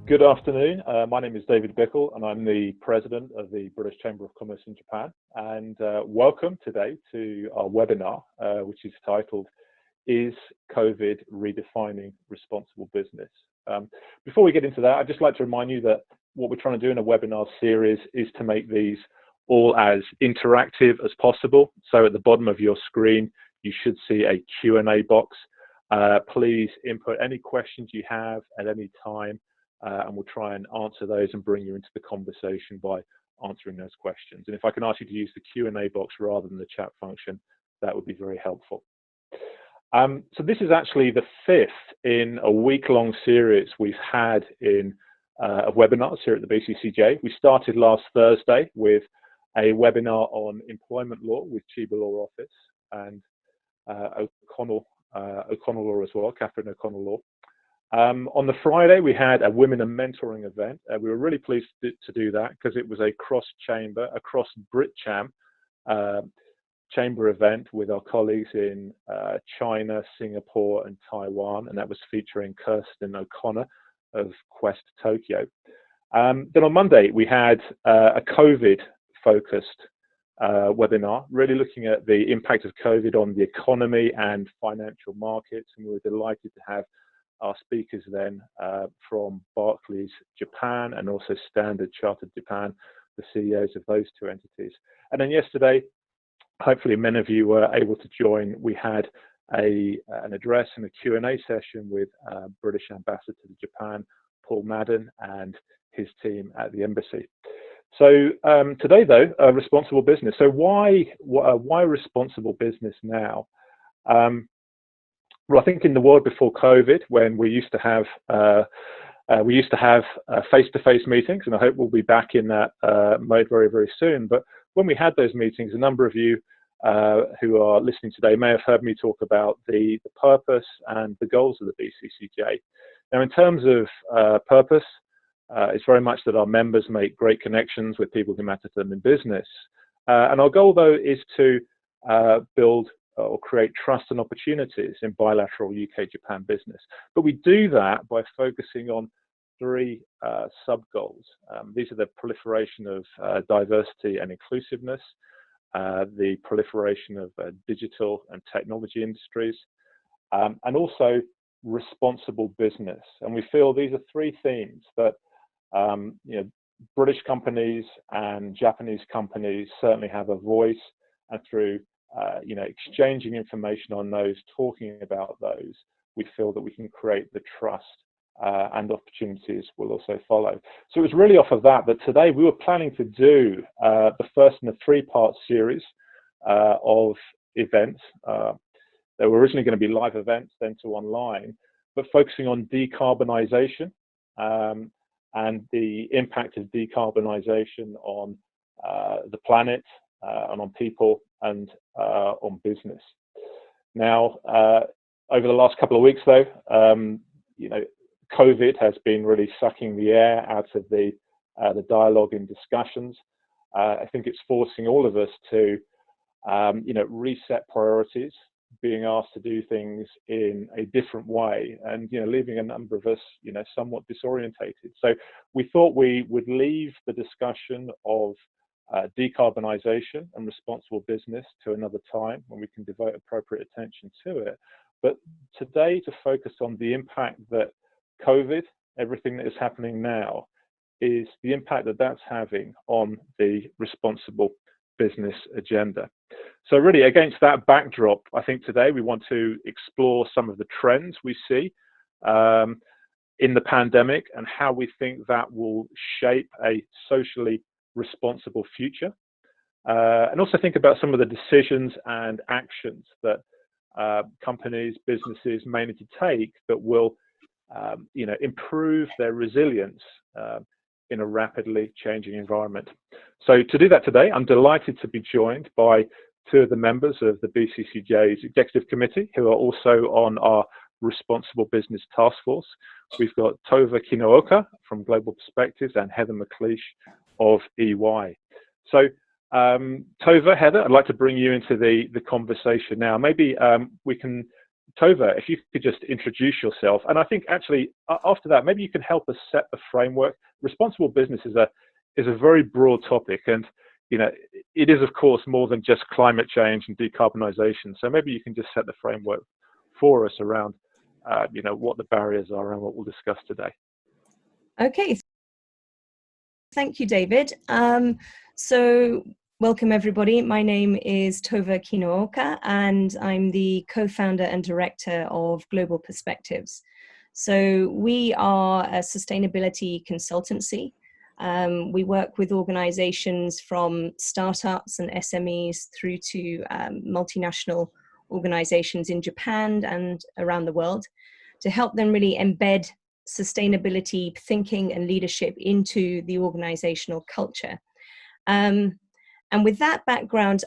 Good afternoon. My name is David Bickle, and I'm the president of the British Chamber of Commerce in Japan. And welcome today to our webinar, which is titled, Is COVID Redefining Responsible Business? Before we get into that, I'd just like to remind you that what we're trying to do in a webinar series is to make these all as interactive as possible. So at the bottom of your screen, you should see a Q&A box. Please input any questions you have at any time. And we'll try and answer those and bring you into the conversation by answering those questions. And if I can ask you to use the Q&A box rather than the chat function, that would be very helpful. So this is actually the fifth in a week-long series we've had of webinars here at the BCCJ. We started last Thursday with a webinar on employment law with Chiba Law Office and O'Connell Law as well, Catherine O'Connell Law. On the Friday, we had a women and mentoring event. We were really pleased to do that because it was a cross-chamber, a cross-Brit-Cham chamber event with our colleagues in China, Singapore, and Taiwan, and that was featuring Kirsten O'Connor of Quest Tokyo. Then on Monday, we had a COVID-focused webinar, really looking at the impact of COVID on the economy and financial markets, and we were delighted to have our speakers then from Barclays Japan and also Standard Chartered Japan, the CEOs of those two entities. And then yesterday, hopefully many of you were able to join. We had an address and a Q&A session with British Ambassador to Japan, Paul Madden, and his team at the embassy. So today though, responsible business. So why responsible business now? Well, I think in the world before COVID, when we used to have face-to-face meetings, and I hope we'll be back in that mode very, very soon. But when we had those meetings, a number of you who are listening today may have heard me talk about the purpose and the goals of the BCCJ. Now, in terms of purpose, it's very much that our members make great connections with people who matter to them in business. And our goal, though, is to build or create trust and opportunities in bilateral UK-Japan business. But we do that by focusing on three sub-goals. These are the proliferation of diversity and inclusiveness, the proliferation of digital and technology industries, and also responsible business. And we feel these are three themes that British companies and Japanese companies certainly have a voice, and through exchanging information on those, talking about those, we feel that we can create the trust and opportunities will also follow. So it was really off of that today we were planning to do the first in a three-part series of events. They were originally going to be live events, then to online, but focusing on decarbonisation and the impact of decarbonisation on the planet and on people and on business. Now, over the last couple of weeks, though, COVID has been really sucking the air out of the dialogue and discussions. I think it's forcing all of us to, reset priorities, being asked to do things in a different way, and leaving a number of us, somewhat disorientated. So we thought we would leave the discussion of decarbonisation and responsible business to another time when we can devote appropriate attention to it. But today, to focus on the impact that COVID, everything that is happening now, is the impact that that's having on the responsible business agenda. So really, against that backdrop, I think today we want to explore some of the trends we see in the pandemic and how we think that will shape a socially responsible future, and also think about some of the decisions and actions that companies, businesses may need to take that will, improve their resilience in a rapidly changing environment. So to do that today, I'm delighted to be joined by two of the members of the BCCJ's Executive Committee who are also on our Responsible Business Task Force. We've got Tove from Global Perspectives and Heather McLeish of EY. So Tove, Heather, I'd like to bring you into the conversation now. Maybe we can Tove, if you could just introduce yourself, and I think actually after that, maybe you can help us set the framework. Responsible business is a very broad topic, and it is of course more than just climate change and decarbonisation. So maybe you can just set the framework for us around, what the barriers are and what we'll discuss today. Okay, thank you, David. So welcome everybody. My name is Tove Kinooka, and I'm the co-founder and director of Global Perspectives. So we are a sustainability consultancy. We work with organizations from startups and SMEs through to multinational organizations in Japan and around the world to help them really embed sustainability thinking and leadership into the organizational culture. And with that background,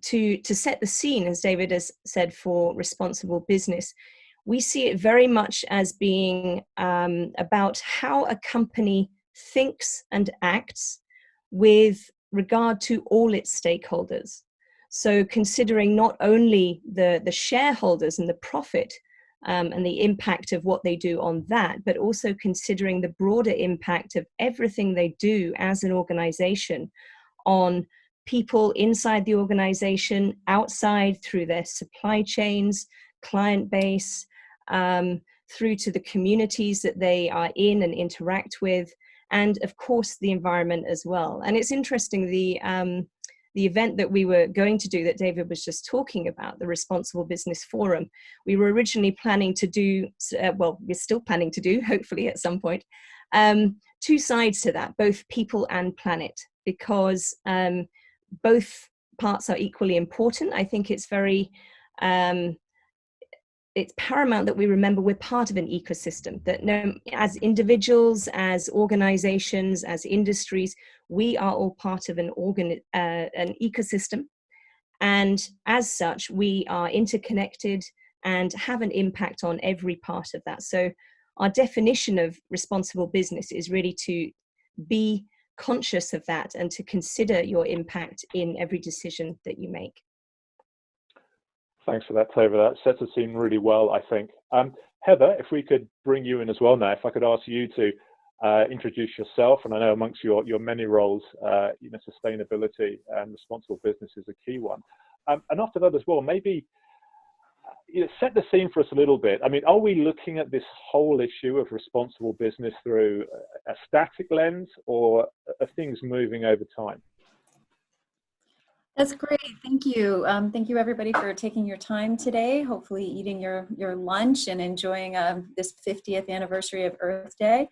to set the scene, as David has said, for responsible business, we see it very much as being about how a company thinks and acts with regard to all its stakeholders. So considering not only the shareholders and the profit and the impact of what they do on that, but also considering the broader impact of everything they do as an organization on people inside the organization, outside through their supply chains, client base, through to the communities that they are in and interact with, and of course the environment as well. And it's interesting, the event that we were going to do that David was just talking about, the Responsible Business Forum, we were originally planning to do, well, we're still planning to do, hopefully at some point, two sides to that, both people and planet, because both parts are equally important. I think it's very, it's paramount that we remember we're part of an ecosystem, that as individuals, as organizations, as industries, we are all part of an ecosystem. And as such, we are interconnected and have an impact on every part of that. So our definition of responsible business is really to be conscious of that and to consider your impact in every decision that you make. Thanks for that, Tove. That sets the scene really well, I think. Heather, if we could bring you in as well now, if I could ask you to introduce yourself, and I know amongst your many roles, sustainability and responsible business is a key one. And after that as well, maybe set the scene for us a little bit. I mean, are we looking at this whole issue of responsible business through a static lens, or are things moving over time? That's great. Thank you. Thank you, everybody, for taking your time today, hopefully eating your lunch and enjoying this 50th anniversary of Earth Day.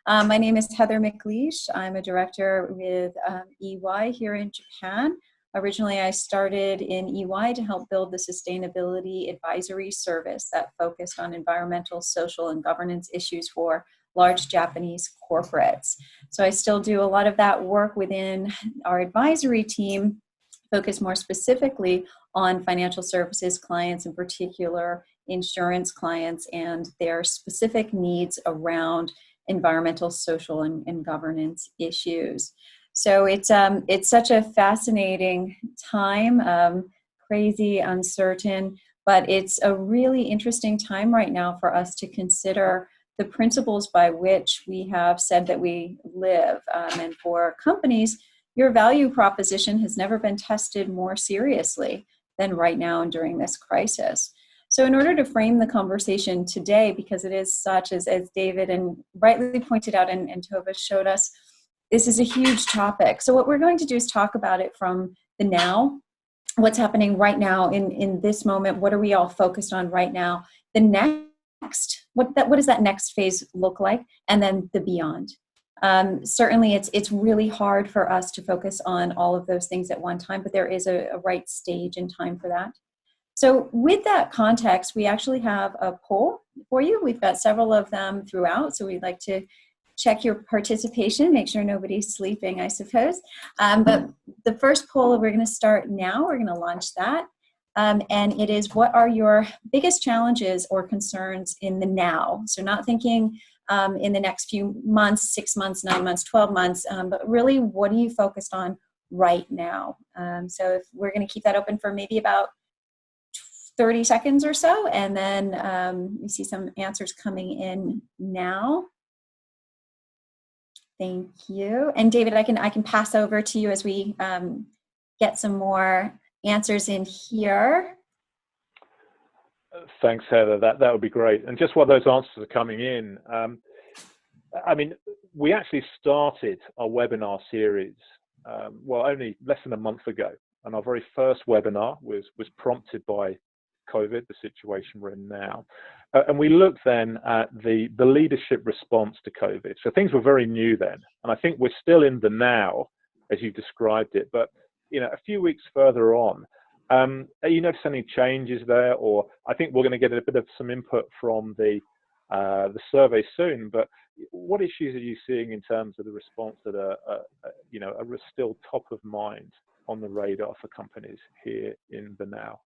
My name is Heather McLeish. I'm a director with EY here in Japan. Originally, I started in EY to help build the sustainability advisory service that focused on environmental, social, and governance issues for large Japanese corporates. So I still do a lot of that work within our advisory team, focus more specifically on financial services clients, in particular insurance clients, and their specific needs around environmental, social, and governance issues. So it's such a fascinating time, crazy, uncertain, but it's a really interesting time right now for us to consider the principles by which we have said that we live. And for companies, your value proposition has never been tested more seriously than right now and during this crisis. So in order to frame the conversation today, because it is such, as David and rightly pointed out and Tove showed us, this is a huge topic. So what we're going to do is talk about it from the now, what's happening right now in this moment, what are we all focused on right now, the next, what does that next phase look like, and then the beyond. Certainly it's really hard for us to focus on all of those things at one time, but there is a right stage and time for that. So with that context, we actually have a poll for you. We've got several of them throughout, so we'd like to check your participation, make sure nobody's sleeping, I suppose. But the first poll, we're going to start now. We're going to launch that. And it is, what are your biggest challenges or concerns in the now? So not thinking in the next few months, 6 months, 9 months, 12 months, but really, what are you focused on right now? So if we're going to keep that open for maybe about 30 seconds or so, and then we see some answers coming in now. Thank you. And David, I can pass over to you as we get some more answers in here. Thanks, Heather. That would be great. And just while those answers are coming in, I mean, we actually started our webinar series, well, only less than a month ago. And our very first webinar was prompted by COVID, the situation we're in now. And we looked then at the leadership response to COVID. So things were very new then. And I think we're still in the now, as you described it. But, you know, a few weeks further on, are you noticing any changes there? Or I think we're going to get a bit of some input from the survey soon. But what issues are you seeing in terms of the response that are still top of mind on the radar for companies here in the now?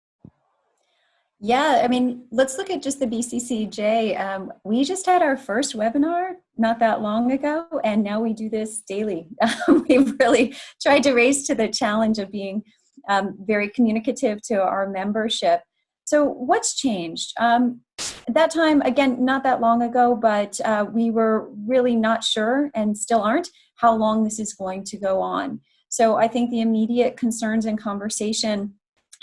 Yeah, I mean, let's look at just the BCCJ. We just had our first webinar not that long ago, and now we do this daily. We've really tried to raise to the challenge of being very communicative to our membership. So what's changed? That time, again, not that long ago, but we were really not sure, and still aren't, how long this is going to go on. So I think the immediate concerns and conversation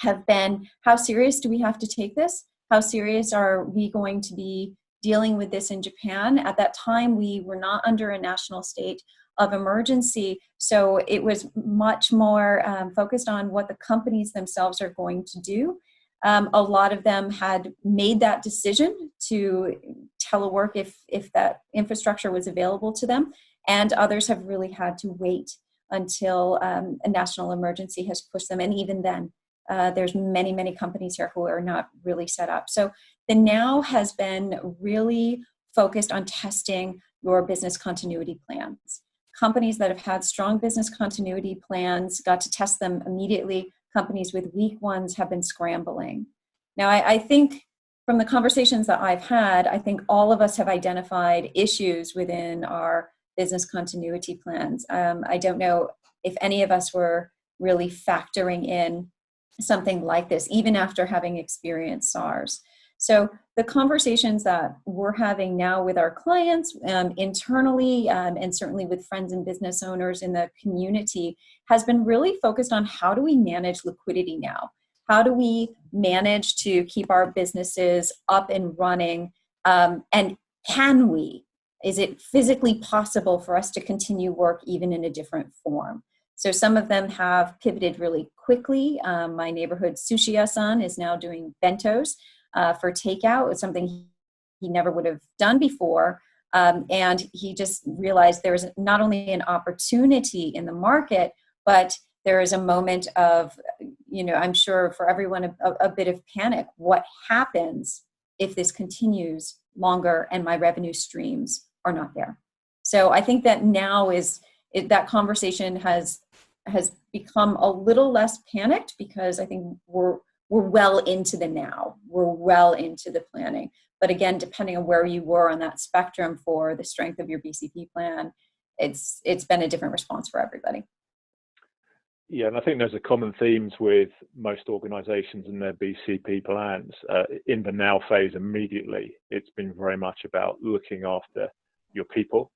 have been, how serious do we have to take this? How serious are we going to be dealing with this in Japan? At that time, we were not under a national state of emergency, so it was much more focused on what the companies themselves are going to do. A lot of them had made that decision to telework if that infrastructure was available to them, and others have really had to wait until a national emergency has pushed them, and even then, there's many companies here who are not really set up. So the now has been really focused on testing your business continuity plans. Companies that have had strong business continuity plans got to test them immediately. Companies with weak ones have been scrambling. Now, I think from the conversations that I've had, I think all of us have identified issues within our business continuity plans. I don't know if any of us were really factoring in something like this, even after having experienced SARS. So the conversations that we're having now with our clients internally and certainly with friends and business owners in the community has been really focused on, how do we manage liquidity now? How do we manage to keep our businesses up and running? And can we? Is it physically possible for us to continue work even in a different form? So some of them have pivoted really quickly. My neighborhood sushi-san is now doing bentos for takeout. It's something he never would have done before. And he just realized there's not only an opportunity in the market, but there is a moment of, I'm sure for everyone, a bit of panic. What happens if this continues longer and my revenue streams are not there? So I think that now that conversation has become a little less panicked, because I think we're well into the now. We're well into the planning. But again, depending on where you were on that spectrum for the strength of your BCP plan, it's been a different response for everybody. Yeah, and I think those are common themes with most organizations and their BCP plans. In the now phase immediately, it's been very much about looking after your people.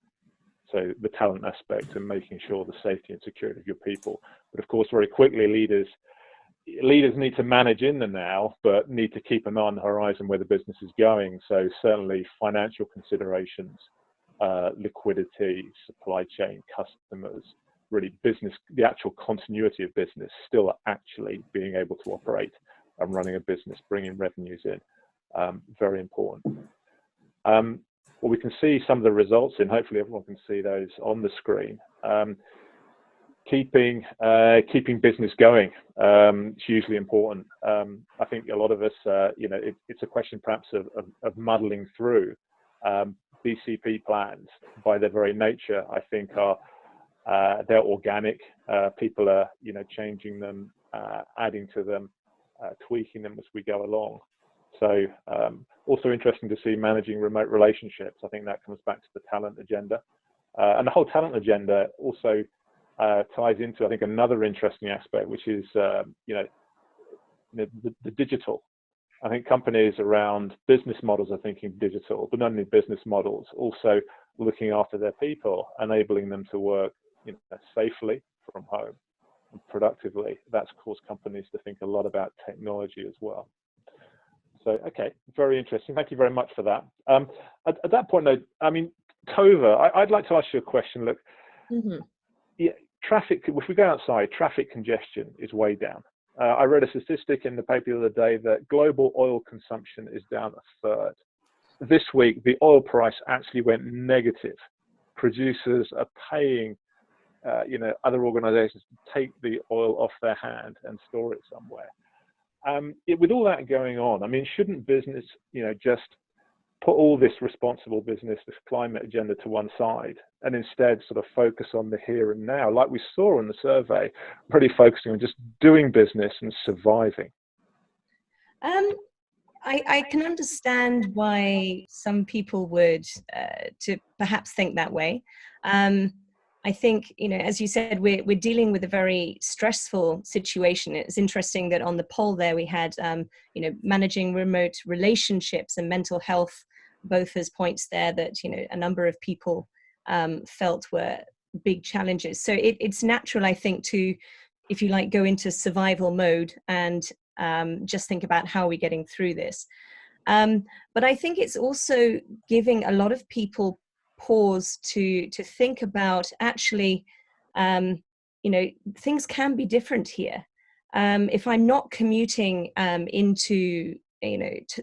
So the talent aspect and making sure the safety and security of your people. But of course, very quickly, leaders need to manage in the now, but need to keep an eye on the horizon where the business is going. So certainly financial considerations, liquidity, supply chain, customers, really business, the actual continuity of business, still actually being able to operate and running a business, bringing revenues in, very important. Well, we can see some of the results, and hopefully everyone can see those on the screen. Keeping business going is hugely important. I think a lot of us, it's a question perhaps of muddling through. BCP plans, by their very nature, I think they're organic. People are, changing them, adding to them, tweaking them as we go along. So also interesting to see managing remote relationships. I think that comes back to the talent agenda. And the whole talent agenda also ties into, I think, another interesting aspect, which is, the digital. I think companies around business models are thinking digital, but not only business models, also looking after their people, enabling them to work safely from home and productively. That's caused companies to think a lot about technology as well. So, okay, very interesting. Thank you very much for that. At that point, though, I mean, Tove, I'd like to ask you a question. Look, yeah, traffic, if we go outside, traffic congestion is way down. I read a statistic in the paper the other day that global oil consumption is down a third. This week, the oil price actually went negative. Producers are paying, other organizations to take the oil off their hand and store it somewhere. With all that going on, I mean, shouldn't business, just put all this responsible business, this climate agenda to one side, and instead sort of focus on the here and now, like we saw in the survey, really focusing on just doing business and surviving? I can understand why some people would to perhaps think that way. I think, as you said, we're dealing with a very stressful situation. It's interesting that on the poll there we had, managing remote relationships and mental health, both as points there that, a number of people felt were big challenges. So it's natural, I think, to, if you like, go into survival mode and just think about how we're getting through this. But I think it's also giving a lot of people pause to think about actually, things can be different here. If I'm not commuting into,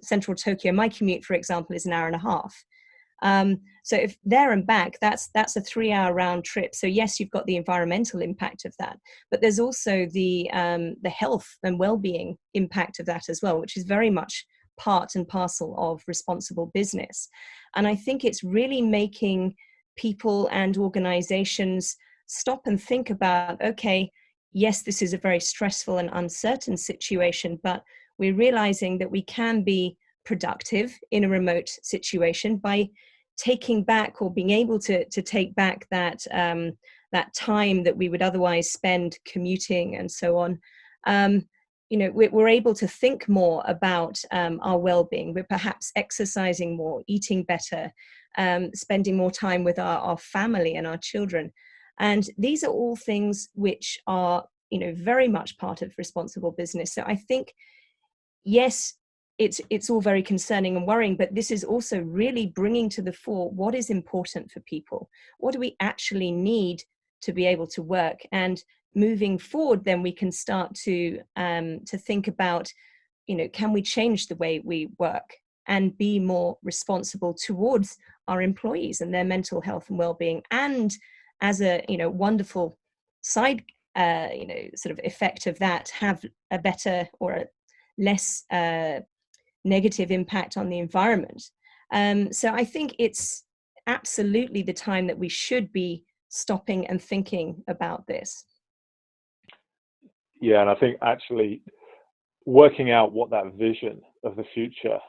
central Tokyo, my commute, for example, is an hour and a half. So if there and back, that's a 3-hour round trip. So yes, you've got the environmental impact of that, but there's also the health and well-being impact of that as well, which is very much part and parcel of responsible business. And I think it's really making people and organizations stop and think about, okay, yes, this is a very stressful and uncertain situation, but we're realizing that we can be productive in a remote situation by taking back or being able to take back that that time that we would otherwise spend commuting and so on. We're able to think more about our well-being. We're perhaps exercising more, eating better, spending more time with our family and our children. And these are all things which are, very much part of responsible business. So I think, yes, it's all very concerning and worrying, but this is also really bringing to the fore what is important for people. What do we actually need to be able to work? And moving forward, then we can start to think about, can we change the way we work and be more responsible towards our employees and their mental health and well-being, and as a wonderful side sort of effect of that, have a better or a less negative impact on the environment. So I think it's absolutely the time that we should be stopping and thinking about this. Yeah, and I think actually working out what that vision of the future,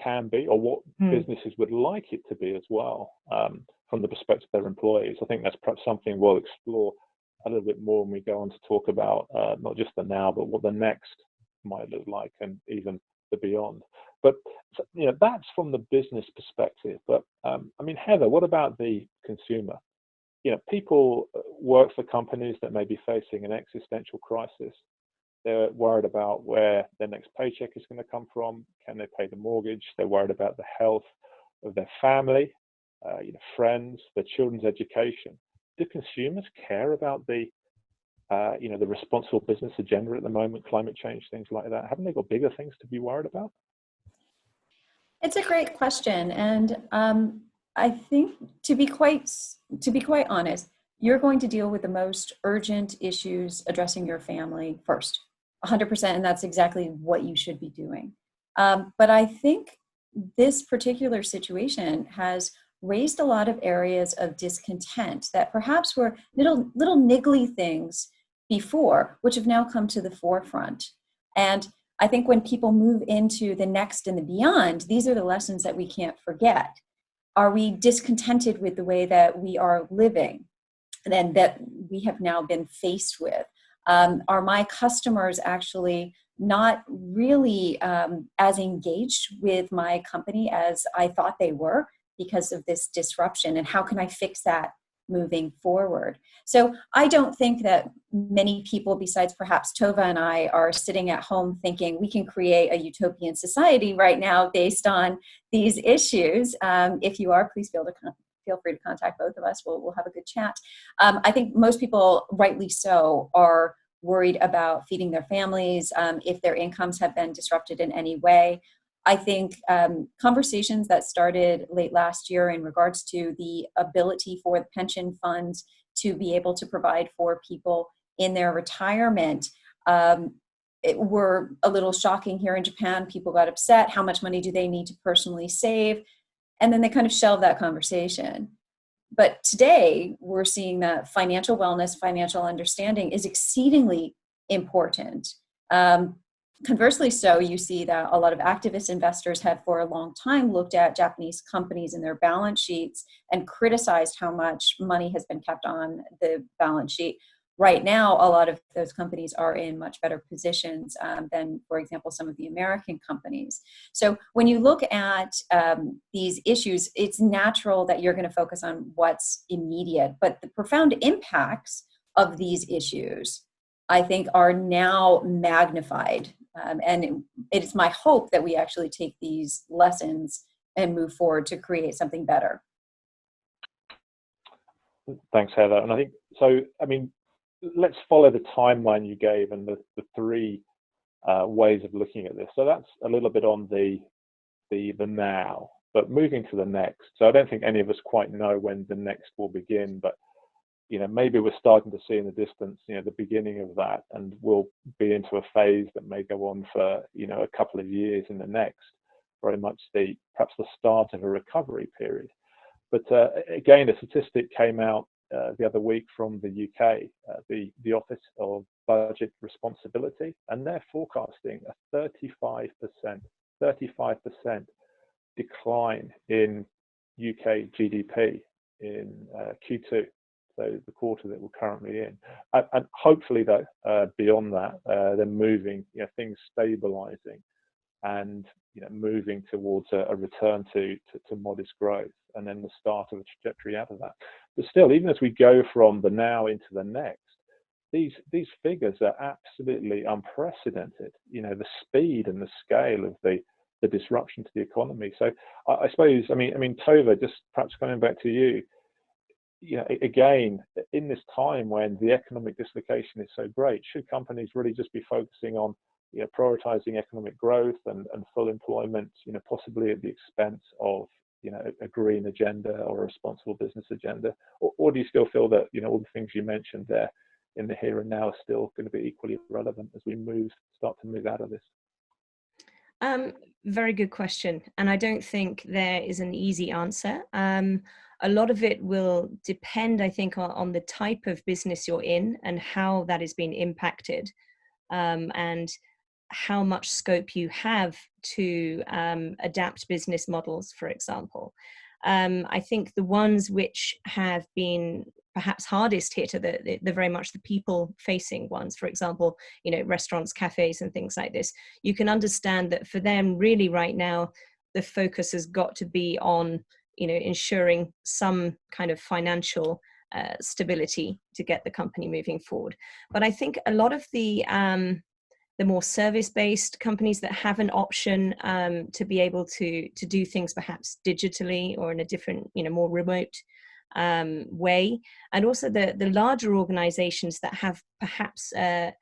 can be, or what businesses would like it to be as well, from the perspective of their employees. I think that's perhaps something we'll explore a little bit more when we go on to talk about not just the now, but what the next might look like, and even the beyond. But that's from the business perspective. But Heather, what about the consumer? People work for companies that may be facing an existential crisis. They're worried about where their next paycheck is going to come from. Can they pay the mortgage? They're worried about the health of their family, friends, their children's education. Do consumers care about the responsible business agenda at the moment, climate change, things like that? Haven't they got bigger things to be worried about? It's a great question, and I think to be quite honest, you're going to deal with the most urgent issues addressing your family first, 100%, and that's exactly what you should be doing. But I think this particular situation has raised a lot of areas of discontent that perhaps were little niggly things before, which have now come to the forefront. And I think when people move into the next and the beyond, these are the lessons that we can't forget. Are we discontented with the way that we are living and that we have now been faced with? Are my customers actually not really as engaged with my company as I thought they were because of this disruption, and how can I fix that moving forward? So I don't think that many people besides perhaps Tove and I are sitting at home thinking we can create a utopian society right now based on these issues. If you are, please feel free to contact both of us. We'll have a good chat. I think most people, rightly so, are worried about feeding their families, if their incomes have been disrupted in any way. I think conversations that started late last year in regards to the ability for the pension funds to be able to provide for people in their retirement were a little shocking here in Japan. People got upset. How much money do they need to personally save? And then they kind of shelved that conversation. But today we're seeing that financial wellness, financial understanding is exceedingly important. Conversely, so you see that a lot of activist investors have for a long time looked at Japanese companies and their balance sheets and criticized how much money has been kept on the balance sheet. Right now, a lot of those companies are in much better positions than, for example, some of the American companies. So when you look at these issues, it's natural that you're going to focus on what's immediate, but the profound impacts of these issues, I think, are now magnified. And it's my hope that we actually take these lessons and move forward to create something better. Thanks, Heather. And I think, so, I mean, let's follow the timeline you gave and the three ways of looking at this. So that's a little bit on the now, but moving to the next. So I don't think any of us quite know when the next will begin, but maybe we're starting to see in the distance, the beginning of that, and we'll be into a phase that may go on for, a couple of years in the next, very much perhaps the start of a recovery period. But again, a statistic came out the other week from the UK, the Office of Budget Responsibility, and they're forecasting a 35% decline in UK GDP in Q2. So the quarter that we're currently in, and hopefully though, beyond that, they're moving, things stabilizing, and moving towards a return to modest growth, and then the start of a trajectory out of that. But still, even as we go from the now into the next, these figures are absolutely unprecedented. The speed and the scale of the disruption to the economy. So I suppose, I mean, Tove, just perhaps coming back to you. Again, in this time when the economic dislocation is so great, should companies really just be focusing on, prioritizing economic growth and full employment, possibly at the expense of, a green agenda or a responsible business agenda? Or do you still feel that, all the things you mentioned there in the here and now are still going to be equally relevant as we start to move out of this? Very good question. And I don't think there is an easy answer. A lot of it will depend, I think, on the type of business you're in and how that is being impacted, and how much scope you have to adapt business models, for example. I think the ones which have been perhaps hardest hit are the very much the people-facing ones. For example, restaurants, cafes, and things like this. You can understand that for them, really, right now, the focus has got to be on ensuring some kind of financial stability to get the company moving forward. But I think a lot of the more service-based companies that have an option to be able to do things perhaps digitally or in a different, more remote way, and also the larger organizations that have perhaps a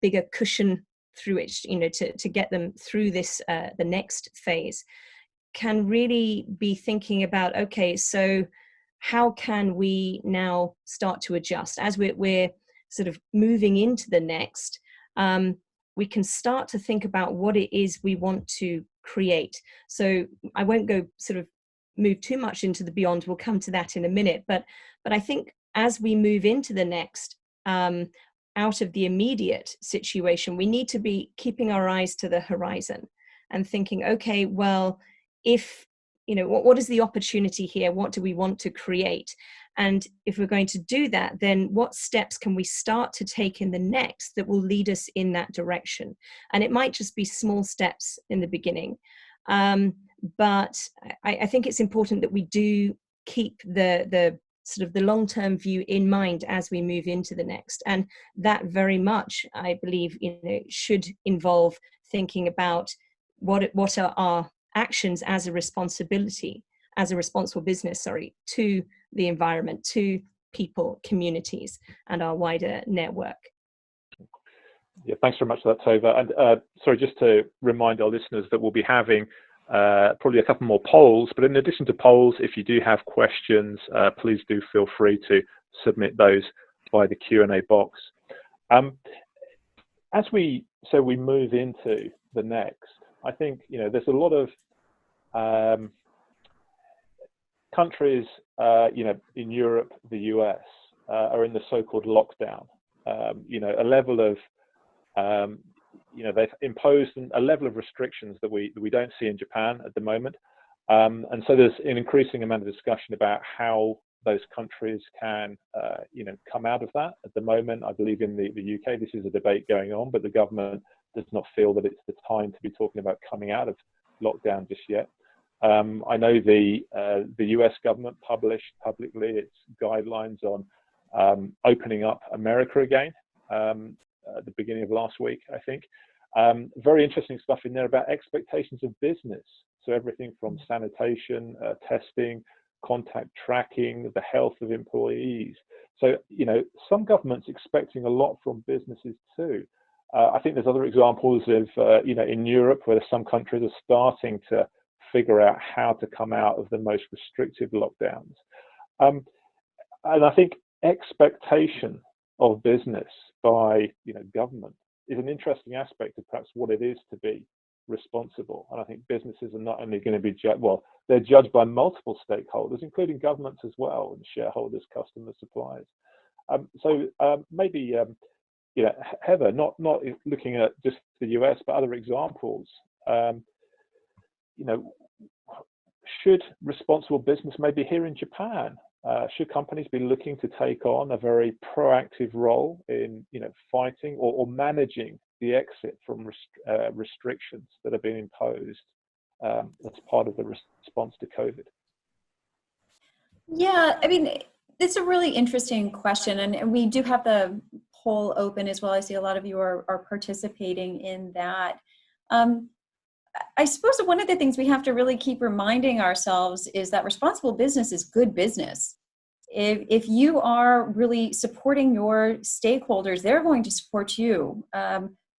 bigger cushion through which, to get them through this, the next phase, can really be thinking about, okay, so how can we now start to adjust as we're sort of moving into the next? We can start to think about what it is we want to create. So I won't go sort of move too much into the beyond. We'll come to that in a minute. But I think as we move into the next, out of the immediate situation, we need to be keeping our eyes to the horizon and thinking, okay, well, if, what is the opportunity here? What do we want to create? And if we're going to do that, then what steps can we start to take in the next that will lead us in that direction? And it might just be small steps in the beginning. But I think it's important that we do keep the sort of the long-term view in mind as we move into the next. And that very much, I believe, should involve thinking about what are our actions as a responsible business, to the environment, to people, communities, and our wider network. Yeah, thanks very much for that, Tove. And sorry, just to remind our listeners that we'll be having probably a couple more polls, but in addition to polls, if you do have questions, please do feel free to submit those via the Q&A box. As we move into the next, I think there's a lot of countries in Europe, the US, are in the so-called lockdown. A level of they've imposed a level of restrictions that we don't see in Japan at the moment. And so there's an increasing amount of discussion about how those countries can, come out of that. At the moment, I believe in the UK, this is a debate going on, but the government does not feel that it's the time to be talking about coming out of lockdown just yet. I know the US government published publicly its guidelines on opening up America again at the beginning of last week, I think. Very interesting stuff in there about expectations of business. So everything from sanitation, testing, contact tracking, the health of employees. So, some governments expecting a lot from businesses too. I think there's other examples of, in Europe where some countries are starting to figure out how to come out of the most restrictive lockdowns. And I think expectation of business by, government is an interesting aspect of perhaps what it is to be responsible. And I think businesses are not only going to be judged, they're judged by multiple stakeholders, including governments as well, and shareholders, customers, suppliers. Maybe, Heather, not looking at just the US, but other examples, should responsible business maybe here in Japan, should companies be looking to take on a very proactive role in, fighting or managing the exit from restrictions that have been imposed as part of the response to COVID? Yeah, I mean, it's a really interesting question, and we do have the poll open as well. I see a lot of you are participating in that. I suppose one of the things we have to really keep reminding ourselves is that responsible business is good business. If you are really supporting your stakeholders, they're going to support you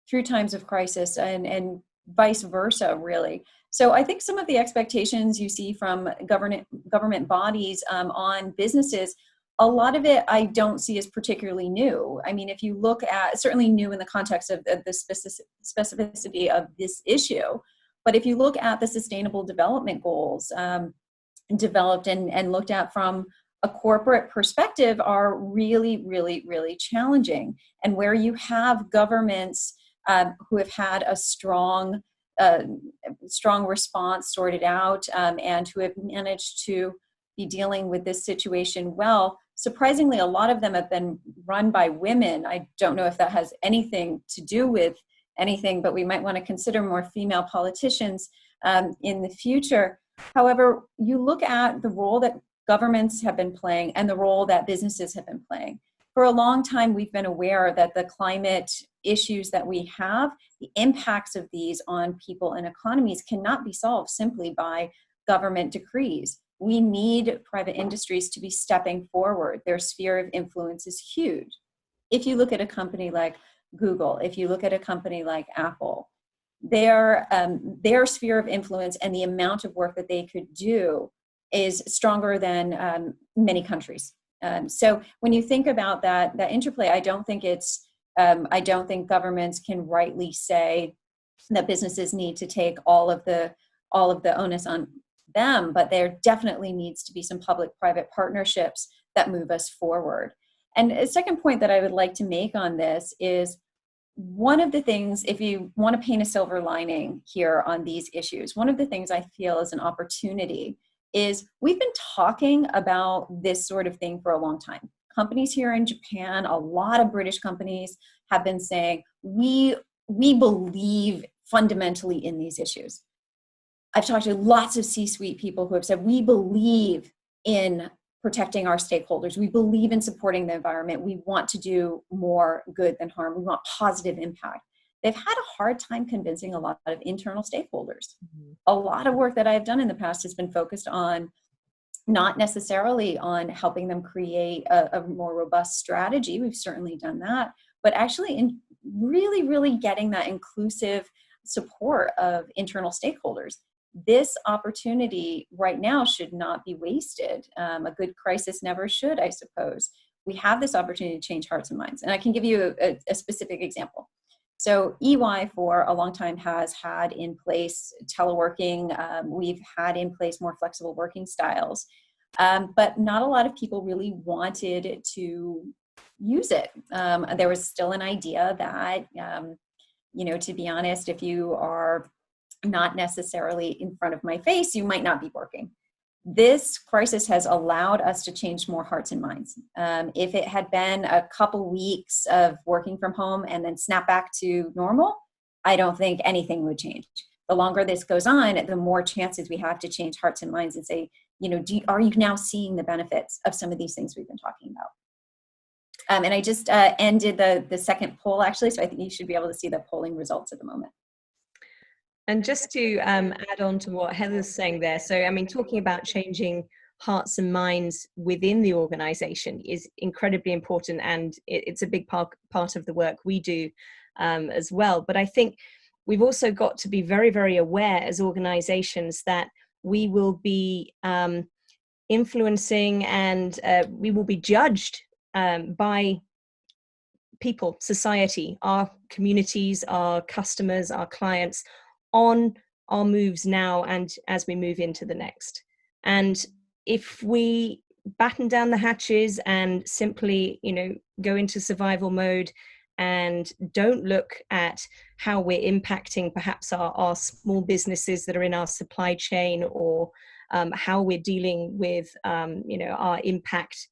through times of crisis and vice versa, really. So I think some of the expectations you see from government bodies on businesses, a lot of it I don't see as particularly new. I mean, if you look at, certainly new in the context of the specificity of this issue, but if you look at the Sustainable Development Goals developed and looked at from a corporate perspective are really, really, really challenging. And where you have governments who have had a strong response sorted out and who have managed to be dealing with this situation well, surprisingly, a lot of them have been run by women. I don't know if that has anything to do with anything, but we might want to consider more female politicians in the future. However, you look at the role that governments have been playing and the role that businesses have been playing. For a long time, we've been aware that the climate issues that we have, the impacts of these on people and economies cannot be solved simply by government decrees. We need private industries to be stepping forward. Their sphere of influence is huge. If you look at a company like Google, if you look at a company like Apple, their sphere of influence and the amount of work that they could do is stronger than many countries. So when you think about that interplay, I don't think governments can rightly say that businesses need to take all of the onus on them, but there definitely needs to be some public-private partnerships that move us forward. And a second point that I would like to make on this is one of the things, if you want to paint a silver lining here on these issues, one of the things I feel is an opportunity is we've been talking about this sort of thing for a long time. Companies here in Japan, a lot of British companies have been saying, we believe fundamentally in these issues. I've talked to lots of C-suite people who have said, we believe in protecting our stakeholders. We believe in supporting the environment. We want to do more good than harm. We want positive impact. They've had a hard time convincing a lot of internal stakeholders. Mm-hmm. A lot of work that I've done in the past has been focused on not necessarily on helping them create a more robust strategy. We've certainly done that, but actually in really, really getting that inclusive support of internal stakeholders. This opportunity right now should not be wasted. A good crisis never should, I suppose. We have this opportunity to change hearts and minds. And I can give you a specific example. So EY for a long time has had in place teleworking. We've had in place more flexible working styles. But not a lot of people really wanted to use it. There was still an idea that, to be honest, if you are not necessarily in front of my face, you might not be working. This crisis has allowed us to change more hearts and minds. If it had been a couple weeks of working from home and then snap back to normal, I don't think anything would change. The longer this goes on, the more chances we have to change hearts and minds and say, are you now seeing the benefits of some of these things we've been talking about? And I just ended the second poll, actually, so I think you should be able to see the polling results at the moment. And just to add on to what Heather's saying there, so I mean, talking about changing hearts and minds within the organization is incredibly important, and it's a big part of the work we do as well. But I think we've also got to be very, very aware as organizations that we will be influencing and we will be judged by people, society, our communities, our customers, our clients, on our moves now and as we move into the next. And if we batten down the hatches and simply, go into survival mode and don't look at how we're impacting perhaps our small businesses that are in our supply chain, or how we're dealing with, our impact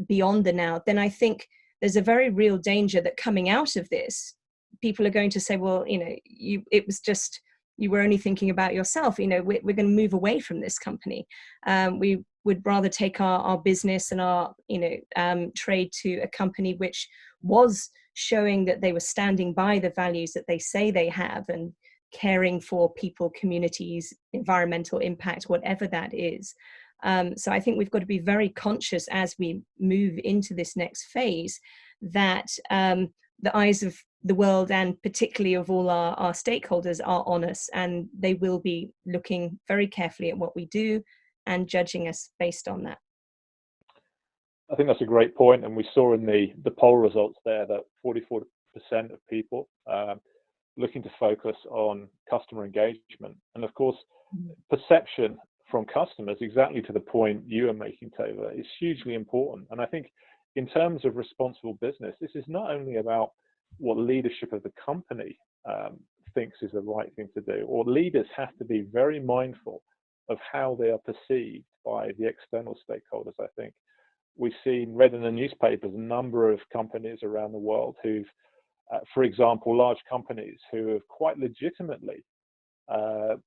beyond the now, then I think there's a very real danger that coming out of this, people are going to say, well, it was just, you were only thinking about yourself. We're going to move away from this company. We would rather take our business and our, trade to a company which was showing that they were standing by the values that they say they have and caring for people, communities, environmental impact, whatever that is. So I think we've got to be very conscious as we move into this next phase that the eyes of the world, and particularly of all our stakeholders, are on us, and they will be looking very carefully at what we do and judging us based on that. I think that's a great point, and we saw in the poll results there that 44% of people looking to focus on customer engagement. And of course, perception from customers, exactly to the point you are making, Tove, is hugely important. And I think in terms of responsible business, this is not only about what leadership of the company thinks is the right thing to do, or leaders have to be very mindful of how they are perceived by the external stakeholders. I think we've read in the newspapers a number of companies around the world who've, for example, large companies who have quite legitimately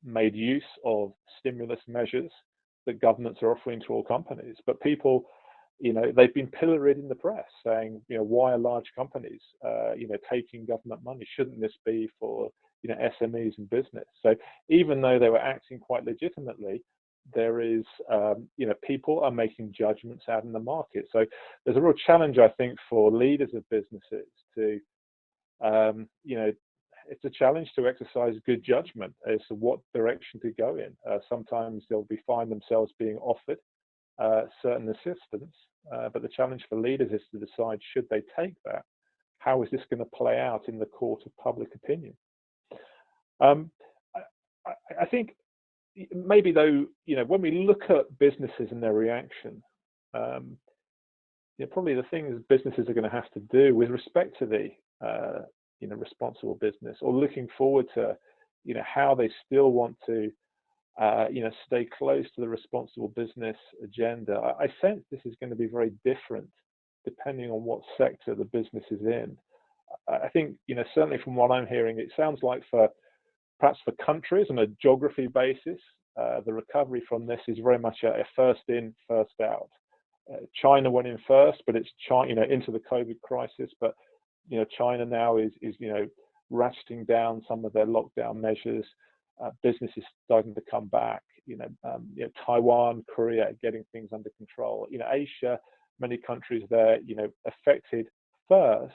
made use of stimulus measures that governments are offering to all companies, but people, they've been pilloried in the press saying, why are large companies, taking government money? Shouldn't this be for, SMEs and business? So even though they were acting quite legitimately, there is, people are making judgments out in the market. So there's a real challenge, I think, for leaders of businesses to, it's a challenge to exercise good judgment as to what direction to go in. Sometimes they'll find themselves being offered certain assistance, but the challenge for leaders is to decide, should they take that? How is this going to play out in the court of public opinion? I think maybe though, when we look at businesses and their reaction, probably the things businesses are going to have to do with respect to the responsible business, or looking forward to how they still want to stay close to the responsible business agenda. I sense this is going to be very different depending on what sector the business is in. I think, certainly from what I'm hearing, it sounds like perhaps for countries on a geography basis, the recovery from this is very much a first in, first out. China went in first, but it's China, into the COVID crisis. But China now is ratcheting down some of their lockdown measures. Business is starting to come back. Taiwan, Korea, getting things under control. Asia, many countries there, affected first,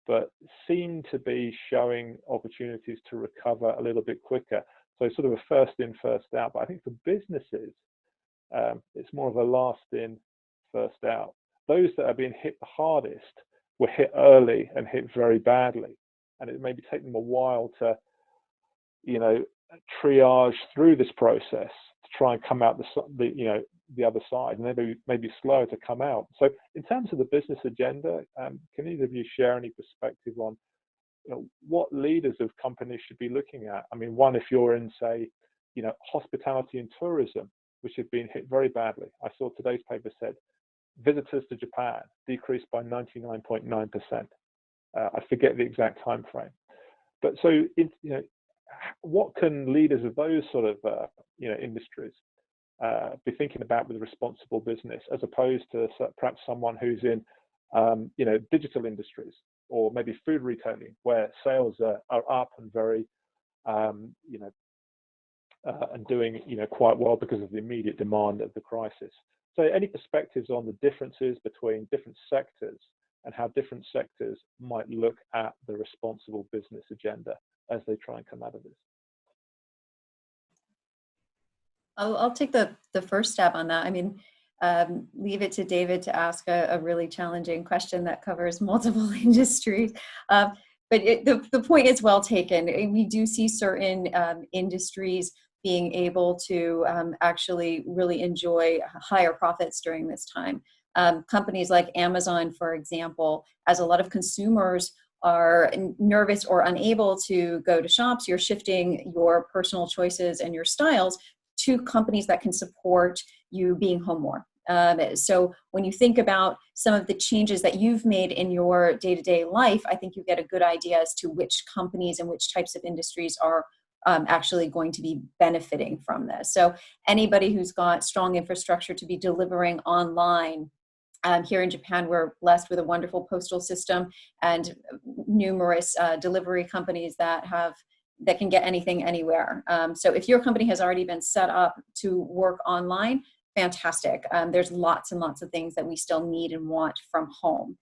but seem to be showing opportunities to recover a little bit quicker. So sort of a first in, first out. But I think for businesses, it's more of a last in, first out. Those that are being hit the hardest were hit early and hit very badly. And it may be taking them a while to, triage through this process to try and come out the other side, and maybe slower to come out. So in terms of the business agenda, can either of you share any perspective on what leaders of companies should be looking at? I mean, one, if you're in, say, hospitality and tourism, which have been hit very badly. I saw today's paper said visitors to Japan decreased by 99.9%. I forget the exact time frame. But so, what can leaders of those sort of industries be thinking about with responsible business, as opposed to perhaps someone who's in digital industries, or maybe food retailing, where sales are up and very and doing quite well because of the immediate demand of the crisis. So any perspectives on the differences between different sectors and how different sectors might look at the responsible business agenda as they try and come out of this? I'll take the first stab on that. I mean, leave it to David to ask a really challenging question that covers multiple industries. But the point is well taken. We do see certain industries being able to actually really enjoy higher profits during this time. Companies like Amazon, for example, as a lot of consumers are nervous or unable to go to shops, you're shifting your personal choices and your styles to companies that can support you being home more. So when you think about some of the changes that you've made in your day-to-day life, I think you get a good idea as to which companies and which types of industries are actually going to be benefiting from this. So anybody who's got strong infrastructure to be delivering online, here in Japan, we're blessed with a wonderful postal system and numerous delivery companies that can get anything anywhere. So if your company has already been set up to work online, fantastic. There's lots and lots of things that we still need and want from home.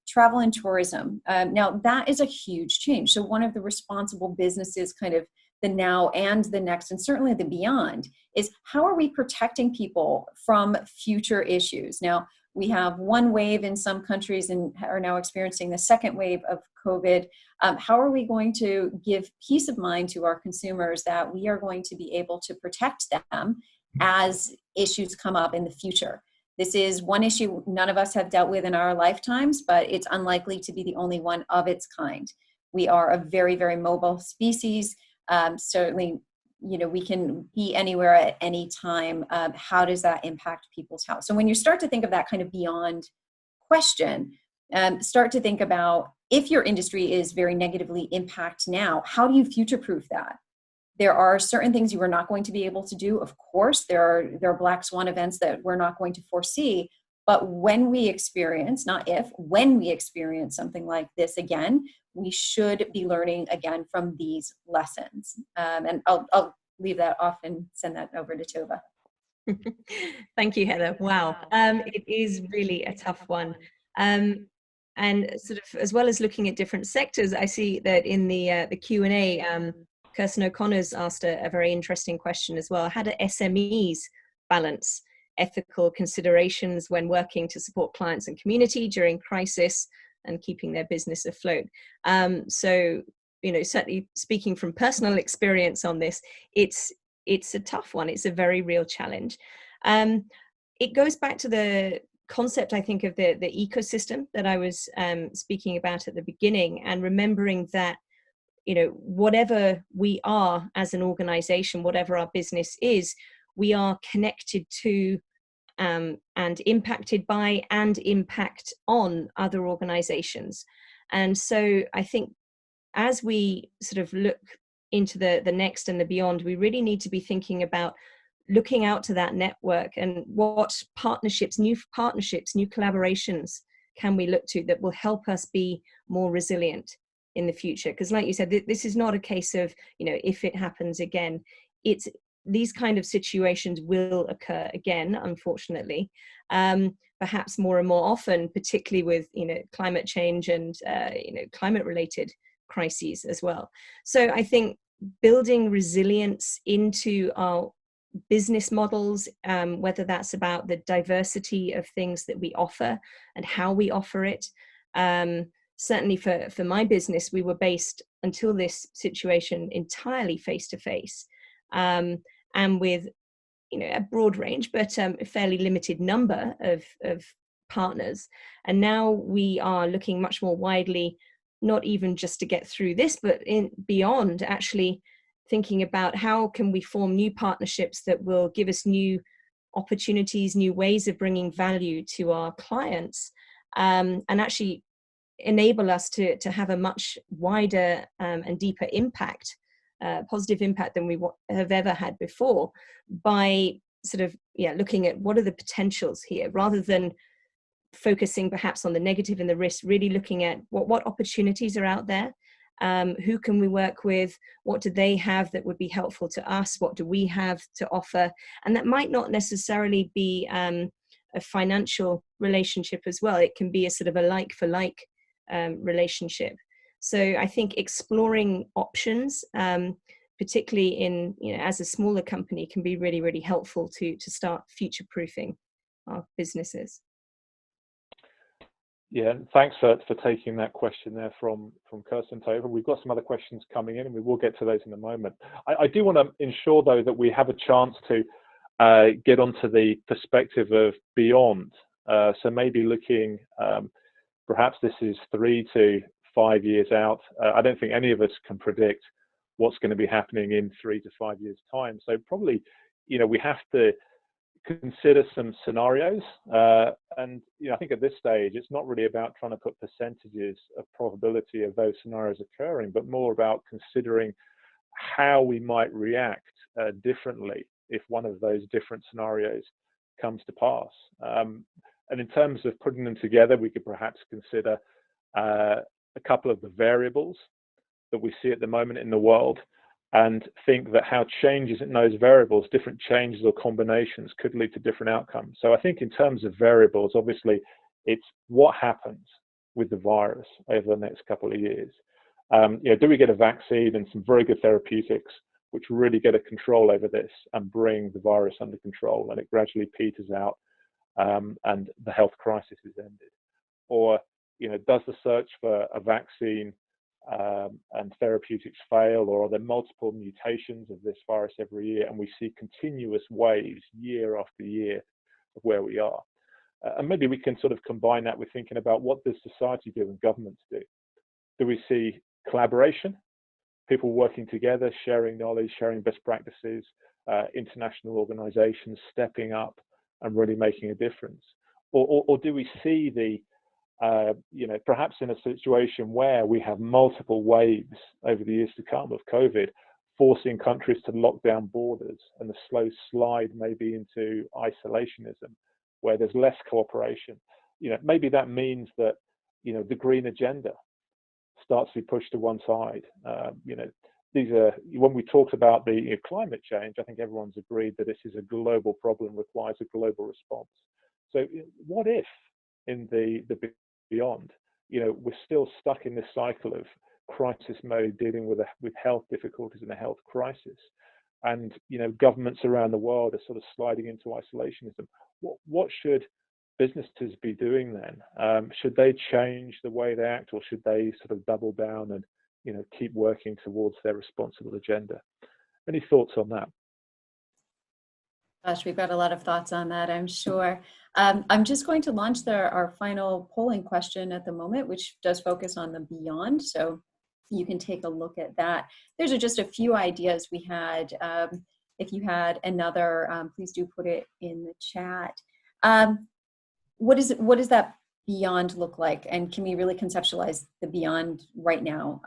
Travel and tourism. Now that is a huge change. So one of the responsible businesses, kind of the now and the next, and certainly the beyond, is how are we protecting people from future issues? Now, we have one wave in some countries and are now experiencing the second wave of COVID. How are we going to give peace of mind to our consumers that we are going to be able to protect them as issues come up in the future? This is one issue none of us have dealt with in our lifetimes, but it's unlikely to be the only one of its kind. We are a very, very mobile species. Certainly, we can be anywhere at any time. How does that impact people's health? So when you start to think of that kind of beyond question, start to think about, if your industry is very negatively impacted now, how do you future-proof that? There are certain things you are not going to be able to do. Of course, there are black swan events that we're not going to foresee. But when we experience, not if, when we experience something like this again, we should be learning again from these lessons. And I'll leave that off and send that over to Tove. Thank you, Heather. Wow. It is really a tough one. And sort of, as well as looking at different sectors, I see that in the Q&A, Kirsten O'Connor's asked a very interesting question as well. How do SMEs balance ethical considerations when working to support clients and community during crisis and keeping their business afloat? So, certainly speaking from personal experience on this, it's a tough one. It's a very real challenge. It goes back to the concept, I think, of the ecosystem that I was speaking about at the beginning, and remembering that whatever we are as an organization, whatever our business is, we are connected to and impacted by and impact on other organizations. And so I think as we sort of look into the next and the beyond, we really need to be thinking about looking out to that network and what new collaborations can we look to that will help us be more resilient in the future. Because like you said, this is not a case of, if it happens again. It's these kind of situations will occur again, unfortunately, perhaps more and more often, particularly with, climate change and, climate related crises as well. So I think building resilience into our business models, whether that's about the diversity of things that we offer and how we offer it. Certainly for my business, we were based until this situation entirely face-to-face, and with a broad range, but a fairly limited number of partners. And now we are looking much more widely, not even just to get through this, but beyond, actually thinking about how can we form new partnerships that will give us new opportunities, new ways of bringing value to our clients, and actually enable us to have a much wider and deeper impact, positive impact than we have ever had before, by sort of looking at what are the potentials here, rather than focusing perhaps on the negative and the risk, really looking at what opportunities are out there. Who can we work with? What do they have that would be helpful to us? What do we have to offer? And that might not necessarily be a financial relationship as well. It can be a sort of a like for like relationship. So I think exploring options, particularly in, as a smaller company, can be really, really helpful to start future-proofing our businesses. Yeah, thanks for taking that question there from Kirsten Tove. We've got some other questions coming in, and we will get to those in a moment. I do want to ensure, though, that we have a chance to get onto the perspective of beyond. So maybe looking, perhaps this is 3 to 5 years out. I don't think any of us can predict what's going to be happening in 3 to 5 years' time. So probably, we have to consider some scenarios, and I think at this stage it's not really about trying to put percentages of probability of those scenarios occurring, but more about considering how we might react differently if one of those different scenarios comes to pass. And in terms of putting them together, we could perhaps consider a couple of the variables that we see at the moment in the world, and think that how changes in those variables, different changes or combinations, could lead to different outcomes. So I think in terms of variables, obviously, it's what happens with the virus over the next couple of years. Do we get a vaccine and some very good therapeutics which really get a control over this and bring the virus under control, and it gradually peters out, and the health crisis is ended? Or, does the search for a vaccine and therapeutics fail, or are there multiple mutations of this virus every year, and we see continuous waves year after year of where we are? And maybe we can sort of combine that with thinking about, what does society do and governments do? Do we see collaboration, people working together, sharing knowledge, sharing best practices, international organizations stepping up and really making a difference? Or do we see the perhaps in a situation where we have multiple waves over the years to come of COVID, forcing countries to lock down borders, and the slow slide maybe into isolationism, where there's less cooperation? Maybe that means that, the green agenda starts to be pushed to one side. These are, when we talked about the climate change, I think everyone's agreed that this is a global problem, requires a global response. So what if in the beyond, we're still stuck in this cycle of crisis mode, dealing with health difficulties and a health crisis, and governments around the world are sort of sliding into isolationism? What should businesses be doing then? Should they change the way they act, or should they sort of double down and keep working towards their responsible agenda? Any thoughts on that? Gosh, we've got a lot of thoughts on that, I'm sure. I'm just going to launch our final polling question at the moment, which does focus on the beyond. So you can take a look at that. There's just a few ideas we had. If you had another, please do put it in the chat. What does that beyond look like? And can we really conceptualize the beyond right now?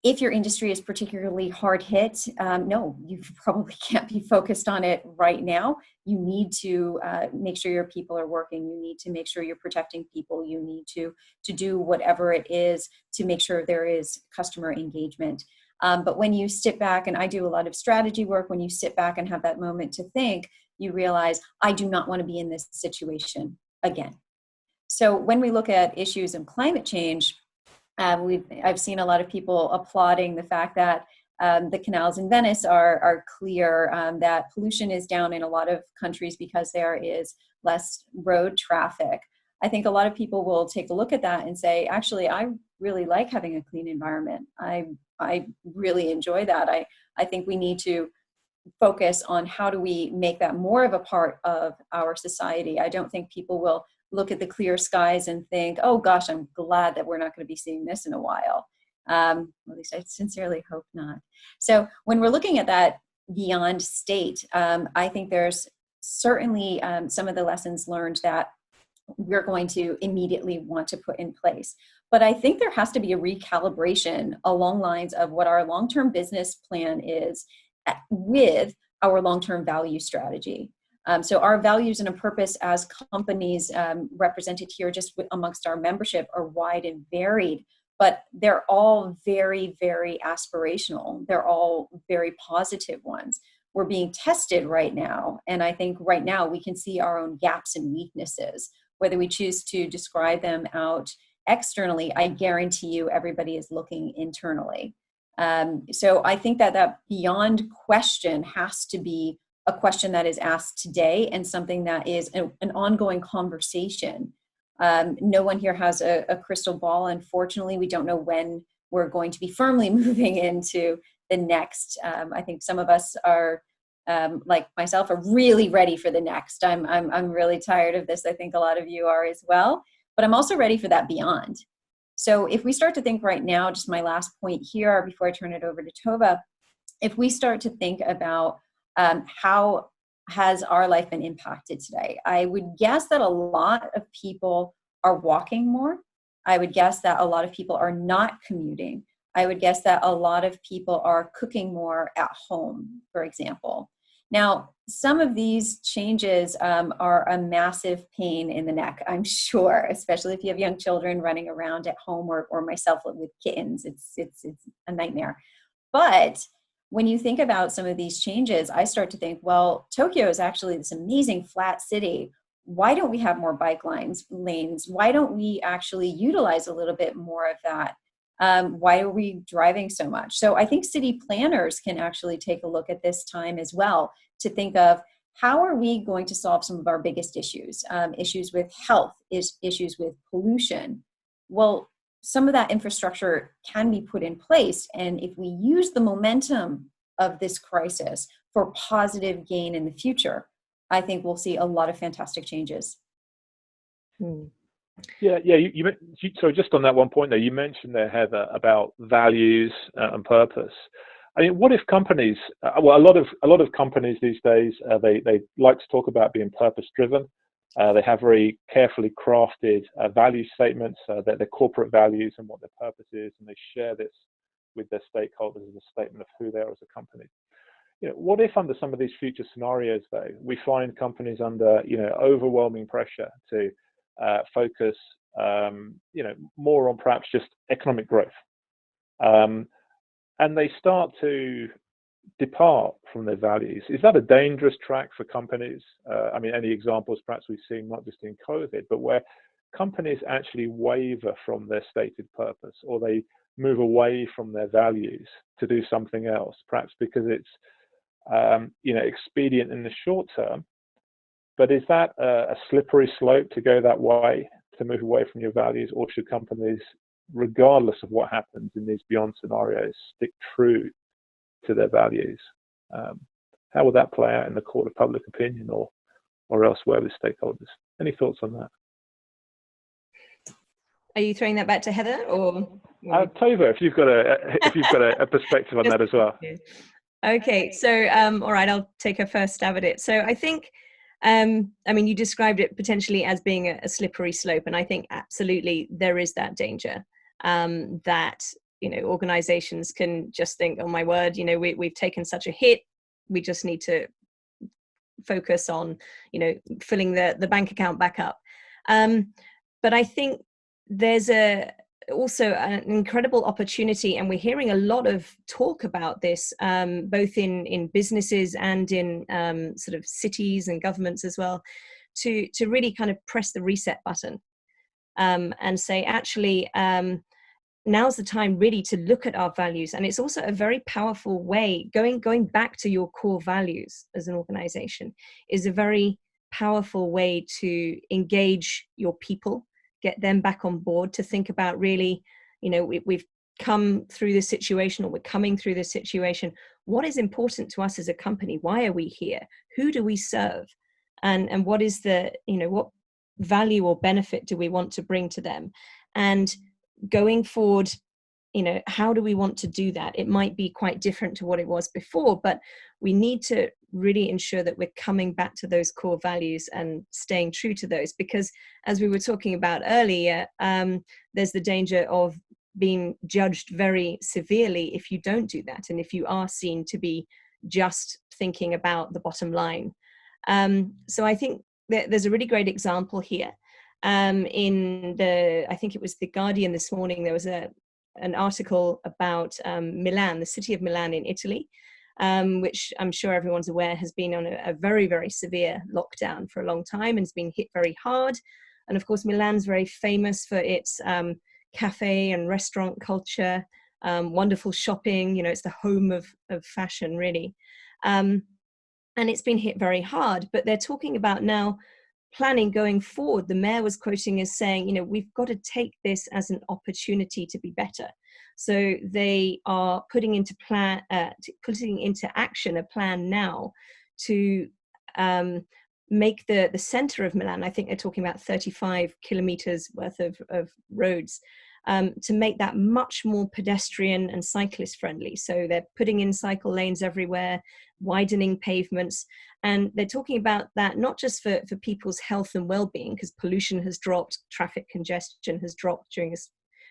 If your industry is particularly hard hit, no, you probably can't be focused on it right now. You need to make sure your people are working. You need to make sure you're protecting people. You need to do whatever it is to make sure there is customer engagement. But when you sit back, and I do a lot of strategy work, when you sit back and have that moment to think, you realize, I do not want to be in this situation again. So when we look at issues of climate change, I've seen a lot of people applauding the fact that the canals in Venice are clear, that pollution is down in a lot of countries because there is less road traffic. I think a lot of people will take a look at that and say, actually, I really like having a clean environment. I really enjoy that. I think we need to focus on how do we make that more of a part of our society. I don't think people will look at the clear skies and think, oh gosh, I'm glad that we're not going to be seeing this in a while. At least I sincerely hope not. So when we're looking at that beyond state, I think there's certainly some of the lessons learned that we're going to immediately want to put in place. But I think there has to be a recalibration along lines of what our long-term business plan is with our long-term value strategy. So our values and a purpose as companies represented here just amongst our membership are wide and varied, but they're all very, very aspirational. They're all very positive ones. We're being tested right now. And I think right now we can see our own gaps and weaknesses. Whether we choose to describe them out externally, I guarantee you everybody is looking internally. So I think that beyond question has to be a question that is asked today and something that is an ongoing conversation. No one here has a crystal ball. Unfortunately, we don't know when we're going to be firmly moving into the next. I think some of us are, like myself, are really ready for the next. I'm really tired of this. I think a lot of you are as well, but I'm also ready for that beyond. So if we start to think right now, just my last point here before I turn it over to Tove, if we start to think about how has our life been impacted today, I would guess that a lot of people are walking more. I would guess that a lot of people are not commuting. I would guess that a lot of people are cooking more at home, for example. Now, some of these changes are a massive pain in the neck, I'm sure, especially if you have young children running around at home or myself with kittens. It's a nightmare. But when you think about some of these changes, I start to think, well, Tokyo is actually this amazing flat city. Why don't we have more bike lanes? Why don't we actually utilize a little bit more of that? Why are we driving so much? So I think city planners can actually take a look at this time as well to think of how are we going to solve some of our biggest issues, issues with health, issues with pollution. Well, some of that infrastructure can be put in place. And if we use the momentum of this crisis for positive gain in the future, I think we'll see a lot of fantastic changes. Yeah. So just on that one point there, you mentioned there, Heather, about values and purpose. I mean, what if companies? Well, a lot of companies these days they like to talk about being purpose-driven. They have very carefully crafted value statements, their corporate values and what their purpose is, and they share this with their stakeholders as a statement of who they are as a company. What if under some of these future scenarios, though, we find companies under overwhelming pressure to focus more on perhaps just economic growth, and they start to depart from their values? Is that a dangerous track for companies? I mean, any examples perhaps we've seen not just in COVID, but where companies actually waver from their stated purpose, or they move away from their values to do something else, perhaps because it's expedient in the short term. But is that a slippery slope to go that way, to move away from your values, or should companies, regardless of what happens in these beyond scenarios, stick true to their values? How will that play out in the court of public opinion or elsewhere with stakeholders? Any thoughts on that? Are you throwing that back to Heather, or Tove, if you've got a perspective on that as well? Okay, so all right, I'll take a first stab at it. So I think, I mean, you described it potentially as being a slippery slope, and I think absolutely there is that danger that, you know, organizations can just think, oh my word, you know, we've taken such a hit, we just need to focus on, you know, filling the bank account back up. But I think there's also an incredible opportunity, and we're hearing a lot of talk about this, both in businesses and in sort of cities and governments as well, to really kind of press the reset button and say, actually, now's the time really to look at our values. And it's also a very powerful way, going back to your core values as an organization is a very powerful way to engage your people, get them back on board, to think about really, you know, we've come through this situation, or we're coming through this situation. What is important to us as a company? Why are we here? Who do we serve? And what is the, you know, what value or benefit do we want to bring to them? And going forward, you know, how do we want to do that? It might be quite different to what it was before, but we need to really ensure that we're coming back to those core values and staying true to those, because as we were talking about earlier, there's the danger of being judged very severely if you don't do that, and if you are seen to be just thinking about the bottom line. So I think there's a really great example here. In I think it was The Guardian this morning, there was an article about Milan, the city of Milan in Italy, which I'm sure everyone's aware has been on a very, very severe lockdown for a long time and has been hit very hard. And of course, Milan's very famous for its cafe and restaurant culture, wonderful shopping, you know, it's the home of fashion, really. And it's been hit very hard, but they're talking about now planning going forward. The mayor was quoting as saying, you know, we've got to take this as an opportunity to be better. So they are putting into action a plan now to make the center of Milan, I think they're talking about 35 kilometers worth of roads, to make that much more pedestrian and cyclist friendly. So they're putting in cycle lanes everywhere, widening pavements. And they're talking about that not just for people's health and well-being, because pollution has dropped, traffic congestion has dropped during this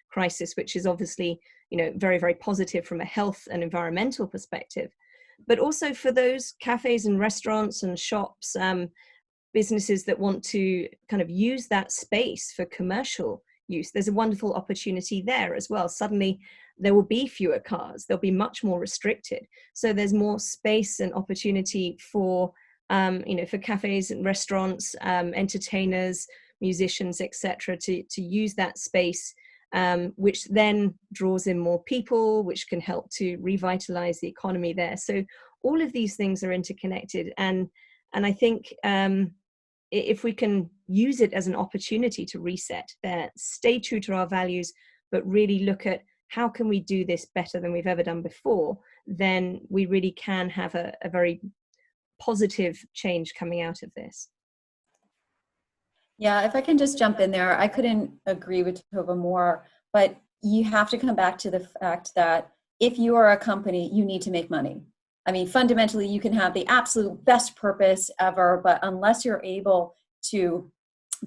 crisis, which is obviously, you know, very, very positive from a health and environmental perspective, but also for those cafes and restaurants and shops, businesses that want to kind of use that space for commercial use. There's a wonderful opportunity there as well. Suddenly there will be fewer cars, they'll be much more restricted. So there's more space and opportunity for, you know, for cafes and restaurants, entertainers, musicians, etc., to use that space, which then draws in more people, which can help to revitalize the economy there. So all of these things are interconnected. And I think if we can use it as an opportunity to reset, stay true to our values, but really look at how can we do this better than we've ever done before, then we really can have a very positive change coming out of this. Yeah, if I can just jump in there, I couldn't agree with Tove more, but you have to come back to the fact that if you are a company, you need to make money. I mean, fundamentally, you can have the absolute best purpose ever, but unless you're able to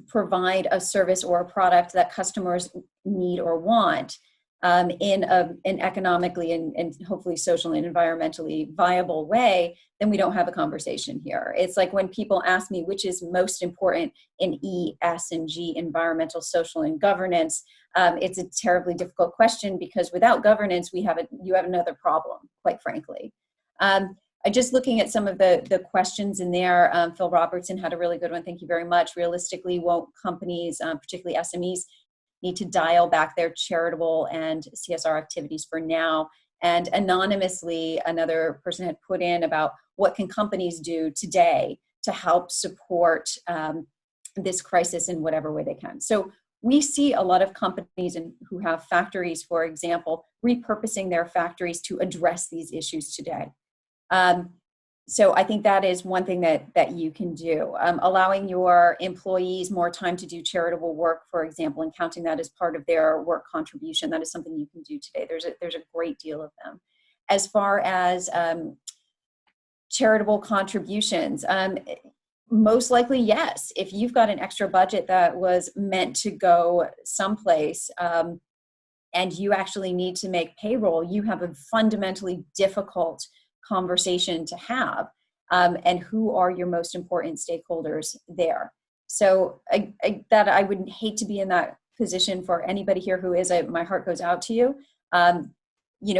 provide a service or a product that customers need or want in an economically and hopefully socially and environmentally viable way, then we don't have a conversation here. It's like when people ask me which is most important in E, S, and G, environmental, social, and governance. It's a terribly difficult question because without governance, you have another problem, quite frankly. Just looking at some of the questions in there, Phil Robertson had a really good one. Thank you very much. Realistically, won't companies, particularly SMEs, need to dial back their charitable and CSR activities for now? And anonymously, another person had put in about what can companies do today to help support this crisis in whatever way they can. So we see a lot of companies who have factories, for example, repurposing their factories to address these issues today. So I think that is one thing that you can do. Allowing your employees more time to do charitable work, for example, and counting that as part of their work contribution. That is something you can do today. There's a great deal of them. As far as charitable contributions, most likely, yes. If you've got an extra budget that was meant to go someplace, and you actually need to make payroll, you have a fundamentally difficult conversation to have. And who are your most important stakeholders there? So I would hate to be in that position for anybody here who is. My heart goes out to you.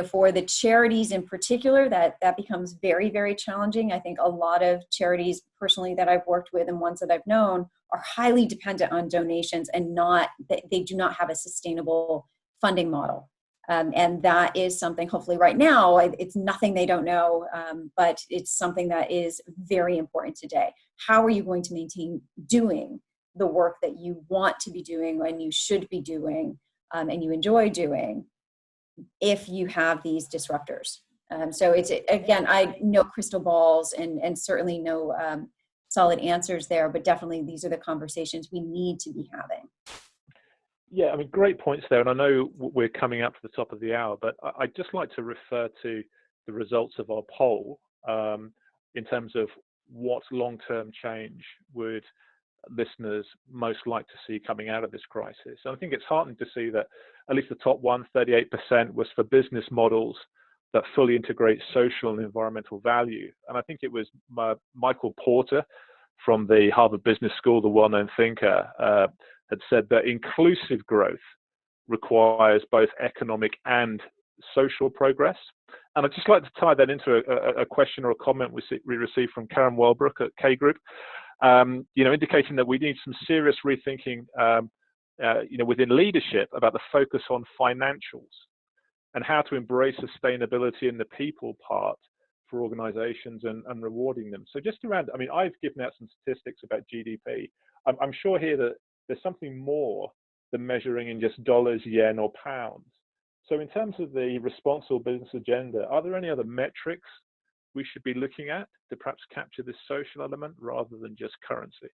For the charities in particular, that becomes very, very challenging. I think a lot of charities personally that I've worked with and ones that I've known are highly dependent on donations, and they do not have a sustainable funding model. And that is something, hopefully right now, it's nothing they don't know, but it's something that is very important today. How are you going to maintain doing the work that you want to be doing and you should be doing and you enjoy doing if you have these disruptors? So it's, again, I know crystal balls and certainly no solid answers there, but definitely these are the conversations we need to be having. Yeah, I mean, great points there. And I know we're coming up to the top of the hour, but I'd just like to refer to the results of our poll in terms of what long-term change would listeners most like to see coming out of this crisis. And I think it's heartening to see that at least the top 38% was for business models that fully integrate social and environmental value. And I think it was Michael Porter from the Harvard Business School, the well-known thinker, had said that inclusive growth requires both economic and social progress. And I'd just like to tie that into a question or a comment we received from Karen Welbrook at K Group, indicating that we need some serious rethinking, within leadership about the focus on financials and how to embrace sustainability in the people part for organizations and rewarding them. So just around, I mean, I've given out some statistics about GDP. I'm sure here that there's something more than measuring in just dollars, yen, or pounds. So in terms of the responsible business agenda, are there any other metrics we should be looking at to perhaps capture this social element rather than just currency?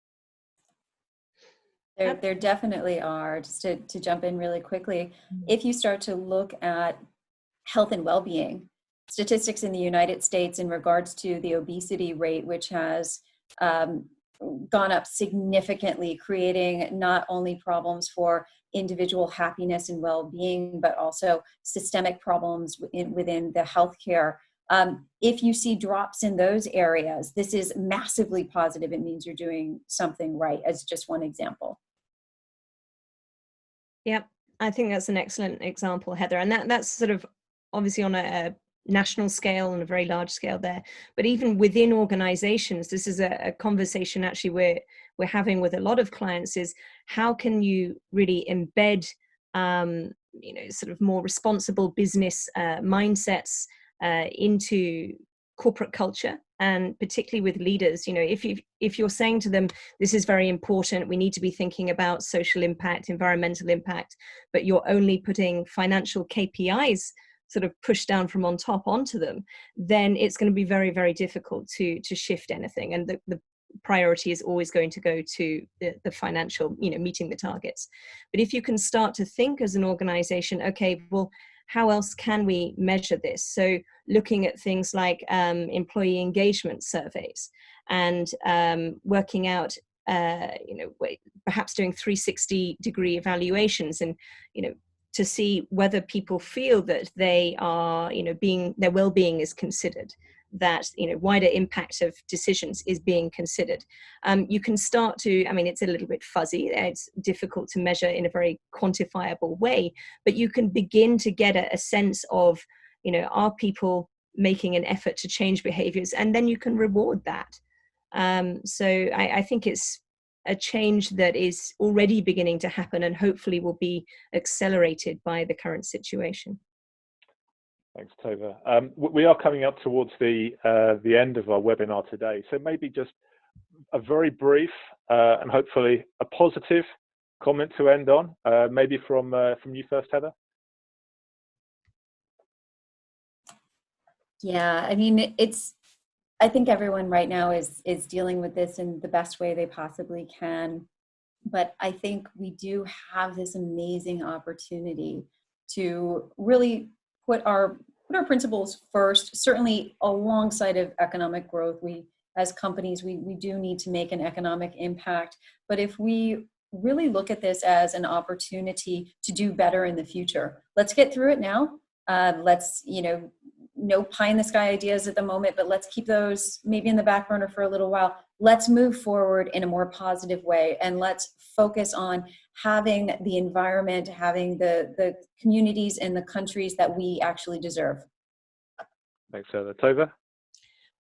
There definitely are. Just to jump in really quickly, if you start to look at health and well-being, statistics in the United States in regards to the obesity rate, which has gone up significantly, creating not only problems for individual happiness and well-being, but also systemic problems within the healthcare. If you see drops in those areas, this is massively positive. It means you're doing something right, as just one example. Yeah, I think that's an excellent example, Heather. And that's sort of obviously on a national scale and a very large scale there. But even within organizations, this is a conversation actually we're having with a lot of clients, is how can you really embed sort of more responsible business mindsets into corporate culture, and particularly with leaders. If you're saying to them, this is very important, we need to be thinking about social impact, environmental impact, but you're only putting financial KPIs sort of pushed down from on top onto them, then it's going to be very, very difficult to shift anything. And the priority is always going to go to the financial, meeting the targets. But if you can start to think as an organization, okay, well, how else can we measure this? So looking at things like employee engagement surveys and working out, perhaps doing 360-degree evaluations and, to see whether people feel that they are, their well-being is considered, that, wider impact of decisions is being considered. You can start to, it's a little bit fuzzy, it's difficult to measure in a very quantifiable way, but you can begin to get a sense of, are people making an effort to change behaviors, and then you can reward that. So I think it's a change that is already beginning to happen and hopefully will be accelerated by the current situation. Thanks, Tove. We are coming up towards the end of our webinar today, so maybe just a very brief and hopefully a positive comment to end on. Maybe from you first, Heather. Yeah, it's I think everyone right now is dealing with this in the best way they possibly can. But I think we do have this amazing opportunity to really put our principles first, certainly alongside of economic growth. We, as companies, we do need to make an economic impact. But if we really look at this as an opportunity to do better in the future, let's get through it now. Let's, no pie in the sky ideas at the moment, but let's keep those maybe in the back burner for a little while. Let's move forward in a more positive way, and let's focus on having the environment, having the communities and the countries that we actually deserve. Thanks, Heather. Tove?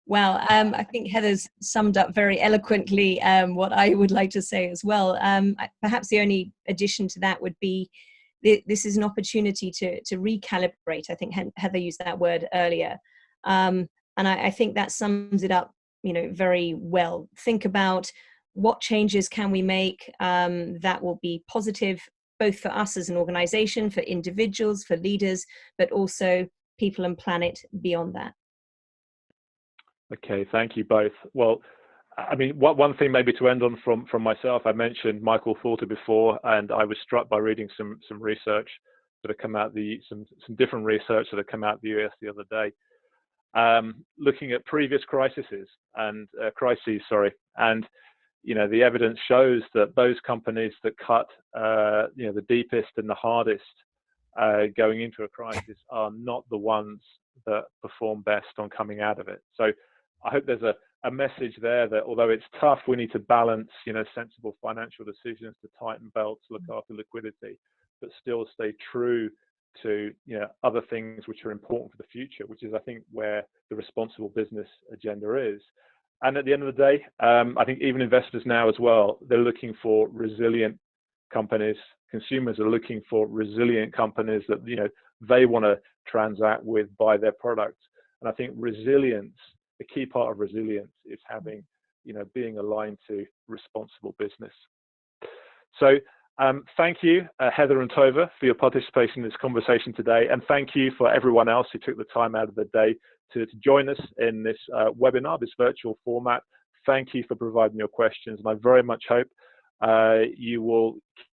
Well, I think Heather's summed up very eloquently what I would like to say as well. Perhaps the only addition to that would be this is an opportunity to recalibrate. I think Heather used that word earlier. And I think that sums it up, very well. Think about what changes can we make that will be positive, both for us as an organization, for individuals, for leaders, but also people and planet beyond that. Okay, thank you both. Well, I mean, one thing maybe to end on from myself, I mentioned Michael Thorter before, and I was struck by reading some research that had come out, some different research that had come out of the US the other day, looking at previous crises, and the evidence shows that those companies that cut, the deepest and the hardest going into a crisis are not the ones that perform best on coming out of it. So I hope there's a message there that although it's tough, we need to balance, sensible financial decisions to tighten belts, look after liquidity, but still stay true to, other things which are important for the future, which is, I think, where the responsible business agenda is. And at the end of the day, I think even investors now as well, they're looking for resilient companies. Consumers are looking for resilient companies that, they want to transact with, buy their products. And I think resilience, the key part of resilience is having, being aligned to responsible business. So thank you, Heather and Tove, for your participation in this conversation today. And thank you for everyone else who took the time out of the day to join us in this webinar, this virtual format. Thank you for providing your questions. And I very much hope you will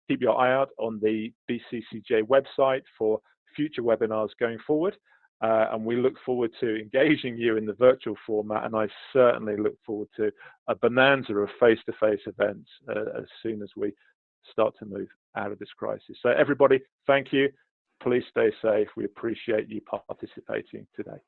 keep your eye out on the BCCJ website for future webinars going forward. And we look forward to engaging you in the virtual format, and I certainly look forward to a bonanza of face-to-face events as soon as we start to move out of this crisis. So everybody, thank you. Please stay safe. We appreciate you participating today.